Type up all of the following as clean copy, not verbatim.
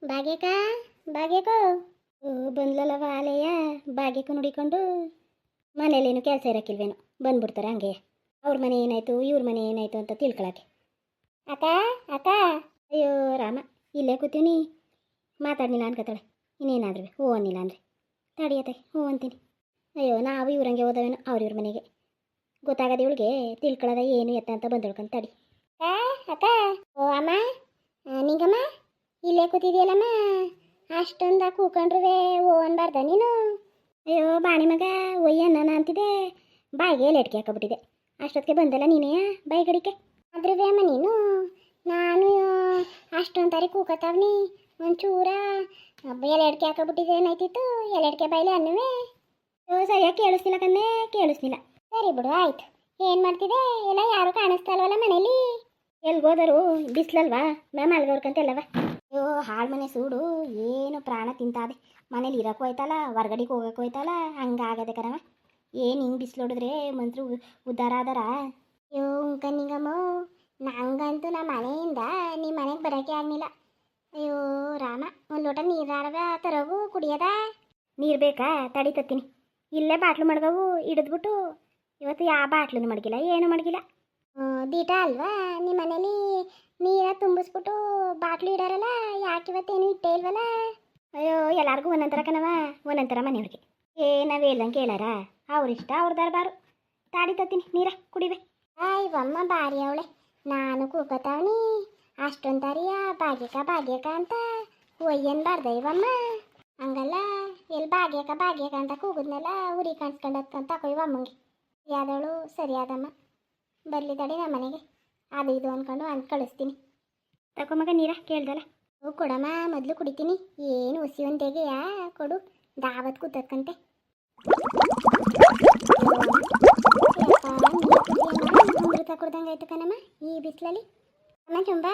ಭಾಗ್ಯಕ ಭಾಗ್ಯಕ ಬಂದ್ಲಲ್ಲವ ಆಲೆಯ ಭಾಗ್ಯಕ ನುಡಿಕೊಂಡು ಮನೇಲೇನು ಕೆಲಸ ಇರೋಕ್ಕಿಲ್ವೇನೋ ಬಂದ್ಬಿಡ್ತಾರೆ ಹಂಗೆ ಅವ್ರ ಮನೆ ಏನಾಯ್ತು ಇವ್ರ ಮನೆ ಏನಾಯ್ತು ಅಂತ ತಿಳ್ಕೊಳಕ್ಕೆ. ಅಕ್ಕ ಅಕ್ಕ ಅಯ್ಯೋ ರಾಮ, ಇಲ್ಲೇ ಕೂತೀನಿ ಮಾತಾಡ್ನಿಲ್ಲ ಅನ್ಕೋತಾಳೆ. ಇನ್ನೇನಾದ್ರೂ ಹ್ಞೂ ಅನ್ನಿಲ್ಲ ಅಂದರೆ ತಡಿಯತ್ತೆ ಹ್ಞೂ ಅಂತೀನಿ. ಅಯ್ಯೋ ನಾವು ಇವ್ರಂಗೆ ಹೋದವೇನೋ ಇವ್ರ ಮನೆಗೆ ಗೊತ್ತಾಗದೆ ಇವಳಿಗೆ ತಿಳ್ಕೊಳ್ಳೋದ ಏನು ಎತ್ತ ಅಂತ ಬಂದೊಳ್ಕೊಂಡು ತಡಿ. ಅಕ್ಕ ಓ ಅಮ್ಮ ನಿಂಗಮ್ಮ ಇಲ್ಲೇ ಕೂತಿದ್ಯಲ್ಲಮ್ಮ, ಅಷ್ಟೊಂದ ಕೂಕೊಂಡ್ರುವೆ ಓ ಅನ್ಬಾರ್ದ ನೀನು? ಅಯ್ಯೋ ಬಾಣಿ ಮಗ ಒಯ್ಯ ನಾನು ಅಂತಿದ್ದೆ, ಬಾಯಿಗೆ ಲೆಟ್ಕೆ ಹಾಕೊಬಿಟ್ಟಿದೆ. ಅಷ್ಟೊತ್ತಿಗೆ ಬಂದಲ್ಲ ನೀನೇ ಬಾಯಿ ಗಡಿಕೆ ಅದ್ರವೇ ಅಮ್ಮ ನೀನು. ನಾನು ಅಷ್ಟೊಂದು ತಾರೀಕು ಕೂಕತ್ತಾವ್ನಿ ಒಂಚೂರ ಎಲೆಡ್ಕೆ ಹಾಕೊಬಿಟ್ಟಿದೆ ಏನಾಯ್ತಿತ್ತು, ಎಲೆಡ್ಕೆ ಬಾಯಿಲೆ ಅನ್ನುವೆ. ಅಯ್ಯೋ ಸರಿಯಾಗಿ ಕೇಳಿಸ್ತಿಲ್ಲ ಕಣ್ಣೆ, ಕೇಳಿಸ್ತಿಲ್ಲ. ಸರಿ ಬಿಡು ಆಯ್ತು. ಏನು ಮಾಡ್ತಿದ್ದೆ? ಎಲ್ಲ ಯಾರು ಕಾಣಿಸ್ತಾ ಇಲ್ವಲ್ಲ ಮನೇಲಿ? ಎಲ್ಗೋದರು ಬಿಸ್ಲಲ್ವಾ ಮ್ಯಾಮ್ ಅಲ್ಗೋರ್ಕಂತೆಲ್ಲವ. ಅಯ್ಯೋ ಹಾಳು ಮನೆ ಸೂಡು ಏನು ಪ್ರಾಣ ತಿಂತಾದೆ. ಮನೇಲಿ ಇರೋಕ್ಕೂ ಹೋಯ್ತಲ್ಲ, ಹೊರ್ಗಡೆಗೆ ಹೋಗೋಕ್ಕೂ ಹೋಯ್ತಲ್ಲ, ಹಂಗಾಗದೆ ಕಣವ. ಏನು ಹಿಂಗೆ ಬಿಸಿಲು ಹೊಡಿದ್ರೆ ಮಂತ್ರು ಉದ್ಧಾರ ಆದಾರ? ಅಯ್ಯೋ ನಿಂಗಮ್ಮ, ನಂಗಂತೂ ನಮ್ಮ ಮನೆಯಿಂದ ನಿಮ್ಮ ಮನೆಗೆ ಬರೋಕ್ಕೆ ಆಗಲಿಲ್ಲ. ಅಯ್ಯೋ ರಾಮ, ಒಂದು ಲೋಟ ನೀರಾರವ ತರೋಗು ಕುಡಿಯೋದ. ನೀರು ಬೇಕಾ? ತಡಿತತ್ತೀನಿ. ಇಲ್ಲೇ ಬಾಟ್ಲು ಮಡ್ಗವು ಹಿಡಿದ್ಬಿಟ್ಟು ಇವತ್ತು ಯಾವ ಬಾಟ್ಲೂ ಮಡಗಿಲ್ಲ, ಏನು ಮಡಗಿಲ್ಲ. ದೀಟ ಅಲ್ವಾ ನಿಮ್ಮ ಮನೇಲಿ ನೀರ ತುಂಬಿಸ್ಬಿಟ್ಟು ಬಾಟ್ಲು ಇಡಾರಲ್ಲ, ಯಾಕೆ ಇವತ್ತೇನು ಇಟ್ಟೇ ಇಲ್ವಲ್ಲ? ಅಯ್ಯೋ ಎಲ್ಲರಿಗೂ ಒಂದೊಂಥರ ಕಣವ, ಒಂದೊಂಥರ ಮನೆಯವ್ರಿಗೆ. ನಾವು ಹೇಳ್ದಂಗೆ ಕೇಳಾರ? ಅವ್ರಿಷ್ಟ ಅವ್ರ ದರ್ಬಾರು. ತಾಡಿ ತತ್ತೀನಿ ನೀರ ಕುಡಿವೆ. ಆಯ್ವಮ್ಮ ಬಾರಿ ಅವಳೆ, ನಾನು ಕೂಗತಾವನಿ ಅಷ್ಟೊಂತಾರಿಯ ಭಾಗ್ಯಕ ಅಂತ ಒಯ್ಯನ್ ಬಾರ್ದ ಇವಮ್ಮ. ಹಂಗಲ್ಲ, ಎಲ್ಲಿ ಭಾಗ್ಯಕ ಅಂತ ಕೂಗಿದ್ನೆಲ್ಲ ಉರಿ ಕಾಣಿಸ್ಕೊಂಡಂತ ಕೊಯ್ವಮ್ಮಂಗೆ. ಯಾದವಳು ಸರಿಯಾದಮ್ಮ, ಬರಲಿ ತಡಿ ನಮ್ಮ ಮನೆಗೆ, ಅದು ಇದು ಅಂದ್ಕೊಂಡು ಕಳಿಸ್ತೀನಿ. ತಗೋ ಮಗ ನೀರ ಕೇಳ್ದಲ್ಲ. ಹ್ಞೂ ಕೊಡಮ್ಮ, ಮೊದಲು ಕುಡಿತೀನಿ. ಏನು ಹುಸಿ ಒಂದೇಗೆ ಕೊಡು, ದಾವತ್ ಕೂತಕ್ಕಂತೆ. ಅಮೃತ ಕುಡ್ದಂಗೆ ಆಯ್ತು ಕಣಮ್ಮ ಈ ಬಿಸಿಲಲ್ಲಿ. ಅಮ್ಮ ಚುಂಬ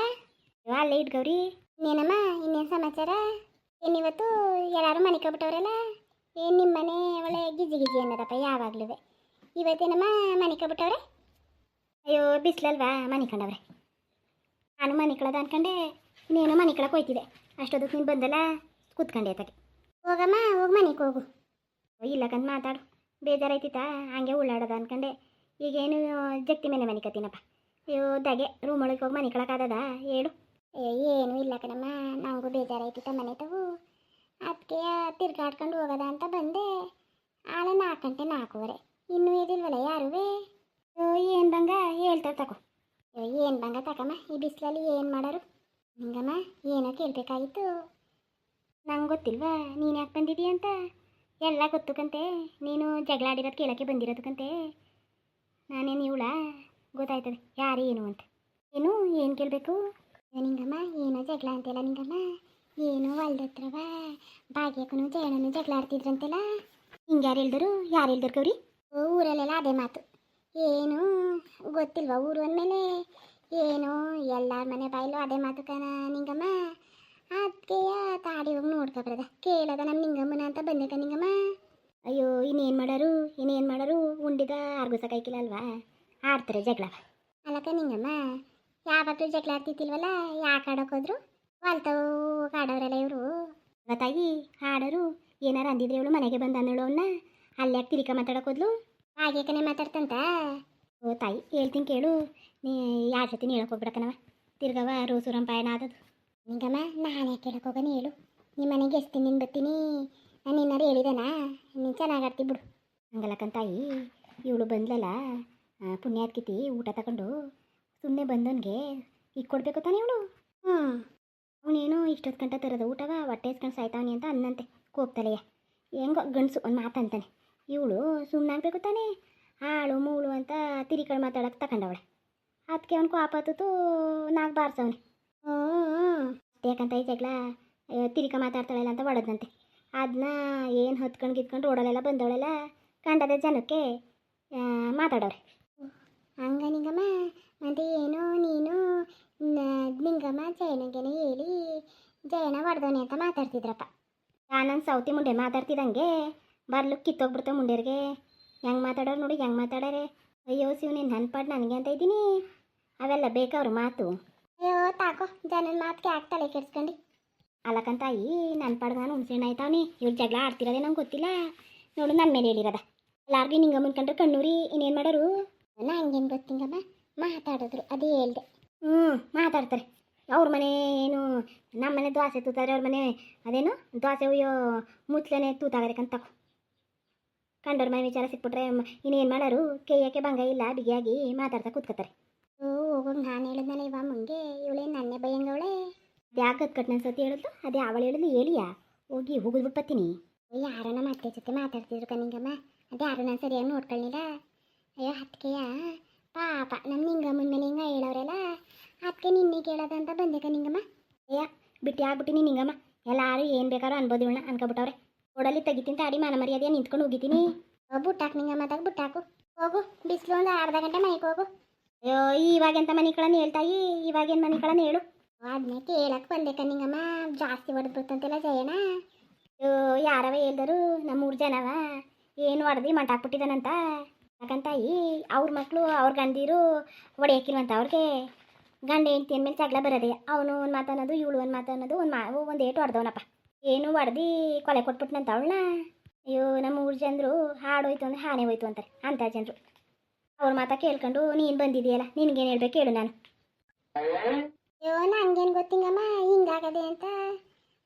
ಅಲ್ಲೇ ಇಟ್ಗವ್ರಿ. ಇನ್ನೇನಮ್ಮ ಇನ್ನೇನು ಸಮಾಚಾರ? ಏನಿವತ್ತು ಎಲ್ಲರೂ ಮನೆ ಕಬಿಟ್ಟವ್ರಲ್ಲ? ಏನು ನಿಮ್ಮ ಮನೆ ಒಳ್ಳೆ ಗಿಜಿ ಅನ್ನೋದಪ್ಪ ಯಾವಾಗ್ಲೂ. ಇವತ್ತೇನಮ್ಮ ಮನೆ ಕಬಿಟ್ಟವ್ರೆ? ಅಯ್ಯೋ ಬಿಸಿಲಲ್ವಾ ಮನೆ ಕಂಡವ್ರೆ. ನಾನು ಮನೆ ಕಳದ ಅನ್ಕಂಡೆ, ಇನ್ನೇನು ಮನೆ ಕಳಕ್ಕೆ ಹೋಯ್ತಿದೆ. ಅಷ್ಟೊದಕ್ಕೆ ನೀನು ಬಂದಲ್ಲ ಕೂತ್ಕೊಂಡೆ ತಗೆ. ಹೋಗಮ್ಮ ಹೋಗಿ ಮನೆಗೆ ಹೋಗು. ಇಲ್ಲಕಂತ ಮಾತಾಡು, ಬೇಜಾರಾಯ್ತಿತ್ತ ಹಂಗೆ ಉಳ್ಳಾಡೋದ ಅನ್ಕಂಡೆ. ಈಗೇನು ಜಗ್ತಿ ಮೇಲೆ ಮನೆ ಕತ್ತೀನಪ್ಪ. ಅಯ್ಯೋ ದಗೆ ರೂಮ್ ಒಳಗೆ ಹೋಗಿ ಮನೆ ಕಳಕ್ಕಾಗದ ಹೇಳು? ಏನು ಇಲ್ಲ ಕಣಮ್ಮ, ನನಗೂ ಬೇಜಾರಾಯ್ತಿತ್ತ ಮನೆ ತಗು, ಅದಕ್ಕೆ ತಿರ್ಗಾಡ್ಕೊಂಡು ಹೋಗೋದ ಅಂತ ಬಂದೆ. ಆಳೆ 4 ಗಂಟೆ 4:15 ಇನ್ನೂ ಇದಿಲ್ವಲ್ಲ ಯಾರುವೇ? ಏನು ಬಂಗ ಹೇಳ್ತಾರೆ ತಗೋ. ಏನು ಬಂಗ ತಕಮ್ಮ, ಈ ಬಿಸಿಲಲ್ಲಿ ಏನು ಮಾಡೋರು? ಹಿಂಗಮ್ಮ ಏನೋ ಕೇಳಬೇಕಾಗಿತ್ತು. ನಂಗೆ ಗೊತ್ತಿಲ್ವಾ ನೀನು ಯಾಕೆ ಬಂದಿದ್ದೀಯ ಅಂತ? ಎಲ್ಲ ಗೊತ್ತುಕಂತೆ, ನೀನು ಜಗಳ ಆಡಿರೋದು ಕೇಳೋಕ್ಕೆ ಬಂದಿರೋದಕ್ಕಂತೆ. ನಾನೇನು ಇವಳ ಗೊತ್ತಾಯ್ತದೆ ಯಾರು ಏನು ಅಂತ. ಏನು ಕೇಳಬೇಕು ನಿಂಗಮ್ಮ? ಏನೋ ಜಗಳ ಅಂತೆಲ್ಲ ನಿಂಗಮ್ಮ, ಏನೋ ಹೊಲ್ದತ್ರವ ಭಾಗ್ಯಕ್ಕೂ ಜಯನೂ ಜಗಳ ಆಡ್ತಿದ್ರಂತೆಲ್ಲ. ಹಿಂಗೆ ಯಾರು ಹೇಳ್ದರು ಗೌರಿ? ಊರಲ್ಲೆಲ್ಲ ಅದೇ ಮಾತು. ಏನು ಗೊತ್ತಿಲ್ವಾ ಊರು ಅಂದಮೇಲೆ? ಏನು ಎಲ್ಲರ ಮನೆ ಬಾಯಿಲು ಅದೇ ಮಾತು ಕಣ ನಿಂಗಮ್ಮ. ಅದಕ್ಕೆ ತಾಡಿ ಹೋಗಿ ನೋಡ್ಕೊಬರದ ಕೇಳದ ನಮ್ಮ ನಿಂಗಮ್ಮನ ಅಂತ ಬಂದೆ ನಿಂಗಮ್ಮ. ಅಯ್ಯೋ ಇನ್ನೇನು ಮಾಡೋರು ಉಂಡಿದ ಆರ್ಗುಸ ಕೈಕಿಲ್ಲ ಅಲ್ವಾ, ಆಡ್ತಾರೆ ಜಗಳ. ಅಲ್ಲಕ್ಕ ನಿಂಗಮ್ಮ ಯಾವಾಗಲೂ ಜಗಳ ಆಡ್ತಿತ್ತಿಲ್ವಲ್ಲ, ಯಾಕೆ ಆಡೋಕೋದ್ರು? ಹೊಲ್ತವು ಆಡೋರೆಲ್ಲ ಇವರು. ಗೊತ್ತಾಗಿ ಆಡೋರು ಏನಾರು ಅಂದಿದ್ರೆ ಇವಳು ಮನೆಗೆ ಬಂದು ಅಂದಳು ಅವನ್ನ, ಅಲ್ಲಿ ಯಾಕೆ ತಿರಿಕ ಮಾತಾಡೋಕೋದ್ಲು? ಹಾಗೆ ಕನೆ ಮಾತಾಡ್ತಂತ. ಓ ತಾಯಿ ಹೇಳ್ತೀನಿ ಕೇಳು, ನೀ ಯಾರ ಜೊತೆ ಹೇಳಕ್ಕೆ ಹೋಗ್ಬಿಡಕನವ, ತಿರ್ಗವ ರೋಸುರಂಪಾಯನ ಆದದು. ನಿಂಗಮ್ಮ ನಾನೇ ಕೇಳಕ್ಕೆ ಹೋಗೋಣ ಹೇಳು, ನಿಮ್ಮ ಮನೆಗೆ ಎಷ್ಟು ನೀನು ಬರ್ತೀನಿ, ನಾನು ಏನಾರು ಹೇಳಿದೆನಾ? ನೀನು ಚೆನ್ನಾಗಿ ಆಡ್ತಿ ಬಿಡು. ಹಂಗಲ್ಲಕ್ಕಂತಾಯಿ ಇವಳು ಬಂದ್ಲಲ್ಲ ಪುಣ್ಯಾತ್ಕಿತಿ ಊಟ ತಗೊಂಡು ಸುಮ್ಮನೆ ಬಂದವನಿಗೆ ಈಗ ಕೊಡಬೇಕು ತಾನೆ ಇವಳು. ಅವನೇನು ಇಷ್ಟೊತ್ತು ಗಂಟೆ ತರೋದ ಊಟವ ಹೊಟ್ಟೆ ಎಸ್ಕೊಂಡು ಸಾಯ್ತಾವನಿ ಅಂತ ಅನ್ನಂತೆ ಕೋಪ್ತಲೆಯ. ಹೆಂಗೋ ಗಂಡಸು ಒಂದು ಮಾತಂತಾನೆ, ಇವಳು ಸುಮ್ಮನೆ ಆಗಬೇಕು ತಾನೆ, ಹಾಳು ಮೂಳು ಅಂತ ತಿರಿಕಳು ಮಾತಾಡೋಕೆ ತಗೊಂಡವಳೆ. ಅದಕ್ಕೆ ಅವ್ನು ಕೋಪತ್ತು ನಾಲ್ಕು ಬಾರ್ಸವನೆ. ಯಾಕಂತ ಈ ಜಗಳ ತಿರಿಕ ಮಾತಾಡ್ತಾಳಲ್ಲ ಅಂತ ಹೊಡೆದಂತೆ. ಅದನ್ನ ಏನು ಹೊತ್ಕೊಂಡು ಗಿತ್ಕೊಂಡು ರೋಡಲ್ಲೆಲ್ಲ ಬಂದವಳೆಲ್ಲ ಕಂಡದ ಜನಕ್ಕೆ ಮಾತಾಡೋರೆ. ಹಂಗ ನಿಂಗಮ್ಮ, ಮತ್ತು ಏನೋ ನೀನು ನಿಂಗಮ್ಮ ಜಯನಿಗೆನೆ ಹೇಳಿ ಜಯನ ಹೊಡೆದವನೆ ಅಂತ ಮಾತಾಡ್ತಿದ್ರಪ್ಪ. ನಾನು ಸೌತಿ ಮುಂಡೆ ಮಾತಾಡ್ತಿದ್ದಂಗೆ ಬರ್ಲು ಕಿತ್ತೋಗ್ಬಿಡ್ತಾವೆ ಮುಂಡೆರಿಗೆ. ಹೆಂಗೆ ಮಾತಾಡೋರು ನೋಡಿ, ಹೆಂಗೆ ಮಾತಾಡೋರೆ. ಅಯ್ಯೋ ಶಿವನೇನು ನನ್ನ ಪಾಡು ನನಗೆ ಅಂತ ಇದ್ದೀನಿ, ಅವೆಲ್ಲ ಬೇಕವ್ರ ಮಾತು. ಅಯ್ಯೋ ತಾಕೋ ಜನನ ಮಾತಿಗೆ ಯಾಕೆ ತಲೆ ಕೆಡ್ಸ್ಕೊಂಡು. ಅಲ್ಲಕ್ಕಂತಾಯಿ ನನ್ನ ಪಾಡ್ಗೆ ನಾನು ಹುಣ್ಸೆಣ್ಣು ಆಯ್ತಾವನಿ ಇವ್ರು ಜಗಳ ಆಡ್ತಿರೋದೇ ನಂಗೆ ಗೊತ್ತಿಲ್ಲ ನೋಡು ನನ್ನ ಮೇಲೆ ಹೇಳಿರದ ಎಲ್ಲಾರ್ಗೂ ನಿಂಗೆ ಮುಂದ್ಕೊಂಡ್ರೆ ಕಣ್ಣೂರಿ ಇನ್ನೇನು ಮಾಡೋರು ಹಂಗೇನು ಗೊತ್ತಿಂಗಮ್ಮ ಮಾತಾಡಿದ್ರು ಅದೇ ಹೇಳ್ದೆ ಮಾತಾಡ್ತಾರೆ ಅವ್ರ ಮನೆ ಏನು ನಮ್ಮ ಮನೆ ದೋಸೆ ತೂತಾರೆ ಅವ್ರ ಮನೆ ಅದೇನು ದೋಸೆ ಉಯ್ಯೋ ಮುಚ್ಲನೆ ತೂತಾಗಬೇಕಂತ ಕಂಡವ್ರ ಮನೆ ವಿಚಾರ ಸಿಕ್ಬಿಟ್ರೆ ಇನ್ನೇನು ಮಾಡೋರು ಕೈಯಕ್ಕೆ ಭಂಗ ಇಲ್ಲ ಬಿಗಿಯಾಗಿ ಮಾತಾಡ್ತಾ ಕೂತ್ಕೋತಾರೆ ಹೋಗೋಂಗೆ ನಾನು ಹೇಳಿದ್ನಲ್ಲ ಇವ ಮುಂಗೆ ಇವಳೇ ನನ್ನೇ ಭಯಂಗವಳೆ ಯಾಕೆ ಕಟ್ನ ಸತಿ ಹೇಳಿದ್ಲು ಅದೇ ಅವಳು ಹೇಳಿದ್ಲು ಹೇಳಿಯಾ ಹೋಗಿ ಹೋಗಿದ್ಬಿಟ್ಟು ಬರ್ತೀನಿ ಯಾರೋ ನಮ್ಮ ಅತ್ತೆ ಜೊತೆ ಮಾತಾಡ್ತಿದ್ರು ಕಣ್ಣಿಂಗಮ್ಮ ಅದೇ ಯಾರು ನಾನು ಸರಿಯಾಗಿ ನೋಡ್ಕೊಳ್ಳಿಲ್ಲ ಅಯ್ಯೋ ಅದಕ್ಕೆಯ ಪಾಪ ನಮ್ಮ ನಿಂಗಮ್ಮನ ಮೇಲೆ ಹಿಂಗೆ ಹೇಳೋರೆಲ್ಲ ಅದಕ್ಕೆ ನಿನ್ನೆ ಕೇಳೋದಂತ ಬಂದೆ ಕಣ್ಣಿಂಗಮ್ಮ ಅಯ್ಯ ಬಿಟ್ಟು ಆಗ್ಬಿಟ್ಟಿನಿ ನಿಂಗಮ್ಮ ಎಲ್ಲಾರು ಏನು ಬೇಕಾದ್ರೂ ಅನ್ಬೋದು ಇವಳನ್ನ ಅನ್ಕೊಬಿಟ್ಟವ್ರೆ ಓಡಲ್ಲಿ ತೆಗಿತೀನಿ ತಾಡಿ ಮಾನ ಮರ್ಯಾದೆ ನಿಂತ್ಕೊಂಡು ಹೋಗಿದ್ದೀನಿ ಬುಟ್ಟಾಕು ನಿಂಗಮ್ಮದಾಗ ಬುಟ್ಟಾಕು ಹೋಗು ಬಿಸಿಲು ಒಂದು ಅರ್ಧ ಗಂಟೆ ಮನೆಗೆ ಹೋಗು ಅಯ್ಯೋ ಇವಾಗೆಂತ ಮನೆಗಳನ್ನು ಹೇಳ್ತಾಯಿ ಇವಾಗೇನು ಮನೆಗಳನ್ನು ಹೇಳು ಅದನ್ನೇ ಕೇಳಕ್ಕೆ ಬಂದೆ ಕಣ್ಣಿಂಗಮ್ಮ ಜಾಸ್ತಿ ಹೊಡೆದ್ಬಿಡ್ತಂತೆಲ್ಲ ಜಯಣ್ಣ ಅಯ್ಯೋ ಯಾರವ ಹೇಳ್ದರು ನಮ್ಮೂರು ಜನವ ಏನು ಹೊಡೆದು ಮಂಟಾಕ್ಬಿಟ್ಟಿದ್ದಾನಂತ ಯಾಕಂತಾಯಿ ಅವ್ರ ಮಕ್ಕಳು ಅವ್ರ ಗಂಡಿರು ಹೊಡೆಯಕ್ಕಿಲ್ವಂತ ಅವ್ರಿಗೆ ಗಂಡ ಹೆಂಡ್ತಿ ಅಂದಮೇಲೆ ಜಗಳ ಬರೋದೆ ಅವನು ಒಂದು ಮಾತನ್ನೋದು ಇವಳು ಒಂದು ಮಾತನ್ನೋದು ಒಂದು ಏಟು ಹೊಡೆದವನಪ್ಪ ಏನು ಹೊಡೆದು ಕೊಲೆ ಕೊಟ್ಬಿಟ್ನಂತ ಅವಳನ್ನ ಅಯ್ಯೋ ನಮ್ಮ ಊರು ಜನರು ಹಾಡೋಯ್ತು ಅಂದರೆ ಹಾನೆ ಹೋಯ್ತು ಅಂತಾರೆ ಅಂಥ ಜನರು ಅವ್ರ ಮಾತಾ ಕೇಳ್ಕೊಂಡು ನೀನು ಬಂದಿದೆಯಲ್ಲ ನಿನಗೇನು ಹೇಳ್ಬೇಕು ಹೇಳು ನಾನು ಅಯ್ಯೋ ನಂಗೇನು ಗೊತ್ತಿಂಗಮ್ಮ ಹಿಂಗಾಗದೆ ಅಂತ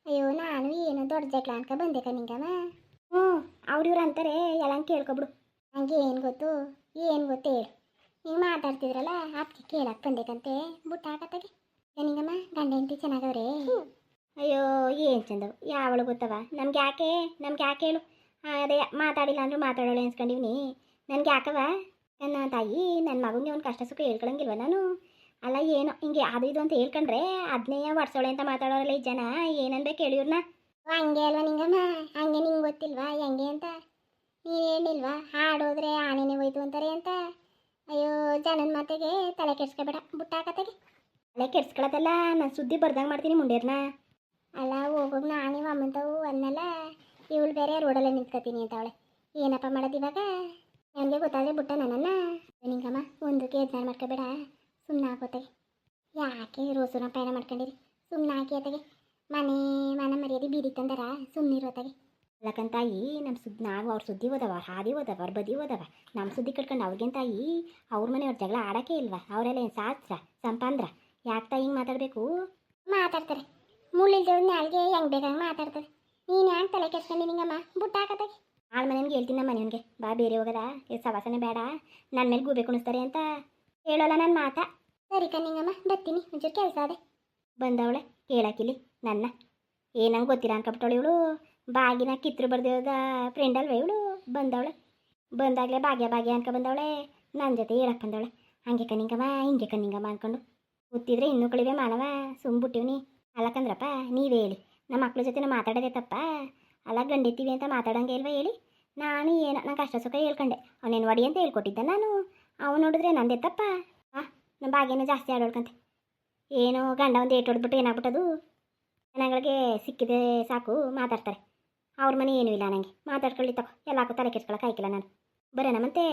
ಅಯ್ಯೋ ನಾನು ಏನು ದೊಡ್ಡ ಜಗಳ ಅನ್ಕ ಬಂದೆ ಕಣ್ಣಿಂಗಮ್ಮ ಅವ್ರಿವ್ರು ಅಂತಾರೆ ಎಲ್ಲ ಕೇಳ್ಕೊಬಿಡು ನನಗೆ ಏನು ಗೊತ್ತು ಏನು ಗೊತ್ತು ಹೇಳು ನೀವು ಮಾತಾಡ್ತಿದ್ರಲ್ಲ ಅದಕ್ಕೆ ಕೇಳಕ್ಕೆ ಬಂದೇಕಂತೆ ಬುಟ್ಟ ಹಾಕತ್ತಾಗೆ ಕಣ್ಣಿಂಗಮ್ಮ ಗಂಡ ಹೆಂಡತಿ ಚೆನ್ನಾಗವ್ರೆ ಅಯ್ಯೋ ಏನು ಚಂದವು ಯಾವಳು ಗೊತ್ತವ ನಮ್ಗೆ ಯಾಕೆ ಹೇಳು ಅದೇ ಮಾತಾಡಿಲ್ಲ ಅಂದರೂ ಮಾತಾಡೋಳು ಅನ್ಸ್ಕೊಂಡಿವ್ನಿ ನನಗೆ ಯಾಕವ ನನ್ನ ತಾಯಿ ನನ್ನ ಮಗನಿಗೆ ಒಂದು ಕಷ್ಟ ಸುಖ ಹೇಳ್ಕೊಳಂಗಿಲ್ವ ನಾನು ಅಲ್ಲ ಏನೋ ಹಿಂಗೆ ಅದು ಇದು ಅಂತ ಹೇಳ್ಕೊಂಡ್ರೆ ಅದನ್ನೇ ವರ್ಷೋಳೆ ಅಂತ ಮಾತಾಡೋರಲ್ಲ ಈ ಜನ ಏನನ್ಬೇಕು ಹೇಳಿವ್ರನ್ನ ಹಂಗೆ ಅಲ್ವಾ ನಿಂಗಮ್ಮ ಹಂಗೆ ನಿಂಗೆ ಗೊತ್ತಿಲ್ವಾ ಹೆಂಗೆ ಅಂತ ನೀನು ಹೇಳಿಲ್ವಾ ಹಾಡೋದ್ರೆ ಆನೆನೇ ಹೋಯ್ತು ಅಂತಾರೆ ಅಂತ ಅಯ್ಯೋ ಜನನ ಮಾತೆಗೆ ತಲೆ ಕೆಡ್ಸ್ಕೊಬೇಡ ಬುಟ್ಟ ಹಾಕತ್ತಾಗೆ ತಲೆ ಕೆಡ್ಸ್ಕೊಳತ್ತಲ್ಲ ನಾನು ಸುದ್ದಿ ಬರ್ದಂಗೆ ಮಾಡ್ತೀನಿ ಮುಂಡೇರ್ನ ಅಲ್ಲ ಹೋಗೋಗಿ ನಾನೇ ಅಮ್ಮಂತವು ಅನ್ನಲ್ಲ ಇವಳು ಬೇರೆ ರೋಡಲ್ಲೇ ನಿಂತ್ಕೊತೀನಿ ಅಂತ ಅವಳೆ ಏನಪ್ಪ ಮಾಡೋದು ಇವಾಗ ನನಗೆ ಗೊತ್ತಾದರೆ ಬುಟ್ಟ ನನ್ನನ್ನು ನಿಂಗಮ್ಮ ಒಂದಕ್ಕೆ ಯತ್ನ ಮಾಡ್ಕೋಬೇಡ ಸುಮ್ಮನೆ ಹಾಕೋತಾಗೆ ಯಾಕೆ ರೋಸುನ ಪಯಣ ಮಾಡ್ಕೊಂಡಿರಿ ಸುಮ್ಮನೆ ಹಾಕಿ ಅತ್ತಾಗೆ ಮನೆ ಮರ್ಯಾದೆ ಬೀದಿ ತಂದಾರ ಸುಮ್ಮನಿರೋತ್ತಾಗೆ ಅಲ್ಲಕ್ಕಂತಾಯಿ ನಮ್ಮ ಸುದ್ದಿ ನಾವು ಅವ್ರ ಸುದ್ದಿ ಓದವ ಹಾದಿ ಓದವ ಅವ್ರ ಬದಿ ಓದವ ನಮ್ಮ ಸುದ್ದಿ ಕಟ್ಕೊಂಡು ಅವ್ರಿಗಂತಾಯಿ ಅವ್ರ ಮನೆಯವ್ರ ಜಗಳ ಆಡೋಕ್ಕೆ ಇಲ್ವಾ ಅವರೆಲ್ಲ ಏನು ಶಾಸ್ತ್ರ ಸಂಪಾಂದ್ರ ಯಾಕೆ ತಾಯಿ ಹಿಂಗೆ ಮಾತಾಡಬೇಕು ಮಾತಾಡ್ತಾರೆ ಮುಳ್ಳಿಲ್ದೇವ್ ನಾಲ್ಗೆ ಹೆಂಗೆ ಬೇಕಾಗಿ ಮಾತಾಡ್ತಾರೆ ನೀನು ಯಾಕೆ ತಲೆ ಕೆಡ್ಸ್ಕೊಂಡು ನಿಂಗಮ್ಮ ಬುಟ್ಟ ಹಾಕತ್ತಾಗೆ ಆಳ ಮನೆಯನ್ಗೆ ಹೇಳ್ತೀನಿ ನಮ್ಮ ಮನೆಯನ್ಗೆ ಬಾ ಬೇರೆ ಹೋಗದ ಸವಾಸನೆ ಬೇಡ ನನ್ನ ಮೇಲೆ ಗೂಬೇಕು ಅನಿಸ್ತಾರೆ ಅಂತ ಹೇಳೋಲ್ಲ ನನ್ನ ಮಾತಾ ಸರಿ ಕಣ್ಣಿಂಗಮ್ಮ ಬರ್ತೀನಿ ಒಂಚೂರು ಕೆಲಸ ಅದೇ ಬಂದವಳೆ ಹೇಳಕ್ಕಿಲ್ಲಿ ನನ್ನ ಏನಂಗೆ ಗೊತ್ತಿರ ಅನ್ಕೊಬಿಟ್ಟವಳು ಇವಳು ಬಾಗಿನ ಕಿತ್ತರು ಬರ್ದಿರೋದ ಫ್ರೆಂಡ್ ಅಲ್ವ ಇವಳು ಬಂದವಳೆ ಬಂದಾಗಲೇ ಭಾಗ್ಯ ಅನ್ಕೊ ಬಂದವಳೆ ನನ್ನ ಜೊತೆ ಹೇಳಕ್ಕೆ ಬಂದವಳೆ ಹಂಗೆ ಕಣ್ಣಿಂಗಮ್ಮ ಹಿಂಗೆ ಕಣ್ಣಿಂಗಮ್ಮ ಅಂದ್ಕೊಂಡು ಗೊತ್ತಿದ್ರೆ ಇನ್ನೂ ಕಳಿವೆ ಮಾನವ ಸುಮ್ಬಿಟ್ಟಿವ್ನಿ ಅಲ್ಲಕ್ಕಂದ್ರಪ್ಪ ನೀವೇ ಹೇಳಿ ನಮ್ಮ ಮಕ್ಳ ಜೊತೆ ಮಾತಾಡೋದೇ ತಪ್ಪ ಅಲ್ಲ ಗಂಡಿರ್ತೀವಿ ಅಂತ ಮಾತಾಡೋಂಗೆ ಇಲ್ವ ಹೇಳಿ ನಾನು ಏನೋ ನಂಗೆ ಕಷ್ಟ ಸುಖ ಹೇಳ್ಕೊಂಡೆ ಅವನೇನು ಒಡಿ ಅಂತ ಹೇಳ್ಕೊಟ್ಟಿದ್ದೆ ನಾನು ಅವ್ನು ನೋಡಿದ್ರೆ ನಂದೇ ತಪ್ಪ ನಮ್ಮ ಭಾಗ್ಯನೂ ಜಾಸ್ತಿ ಆಡೋಳ್ಕಂತೆ ಏನೋ ಗಂಡ ಒಂದು ಏಟು ಹೊಡೆದ್ಬಿಟ್ಟು ಏನಾಗ್ಬಿಟ್ಟದು ಜನಗಳಿಗೆ ಸಿಕ್ಕಿದೆ ಸಾಕು ಮಾತಾಡ್ತಾರೆ ಅವ್ರ ಮನೆ ಏನೂ ಇಲ್ಲ ನನಗೆ ಮಾತಾಡ್ಕೊಳ್ಳಿ ತಗೋ ಎಲ್ಲಕ್ಕೂ ತಲೆ ಕೆಡ್ಸ್ಕೊಳಕ್ಕೆ ಆಯ್ಕಿಲ್ಲ ನಾನು ಬರೋಣ ಮತ್ತೆ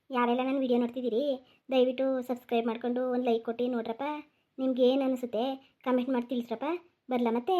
ಯಾರೆಲ್ಲ ನನ್ನ ವೀಡಿಯೋ ನೋಡ್ತಿದ್ದೀರಿ ದಯವಿಟ್ಟು ಸಬ್ಸ್ಕ್ರೈಬ್ ಮಾಡ್ಕೊಂಡು ಒಂದು ಲೈಕ್ ಕೊಟ್ಟು ನೋಡ್ರಪ್ಪ ನಿಮ್ಗೆ ಏನು ಅನಿಸುತ್ತೆ ಕಮೆಂಟ್ ಮಾಡಿ ತಿಳಿಸ್ರಪ್ಪ ಬರಲ ಮತ್ತೆ.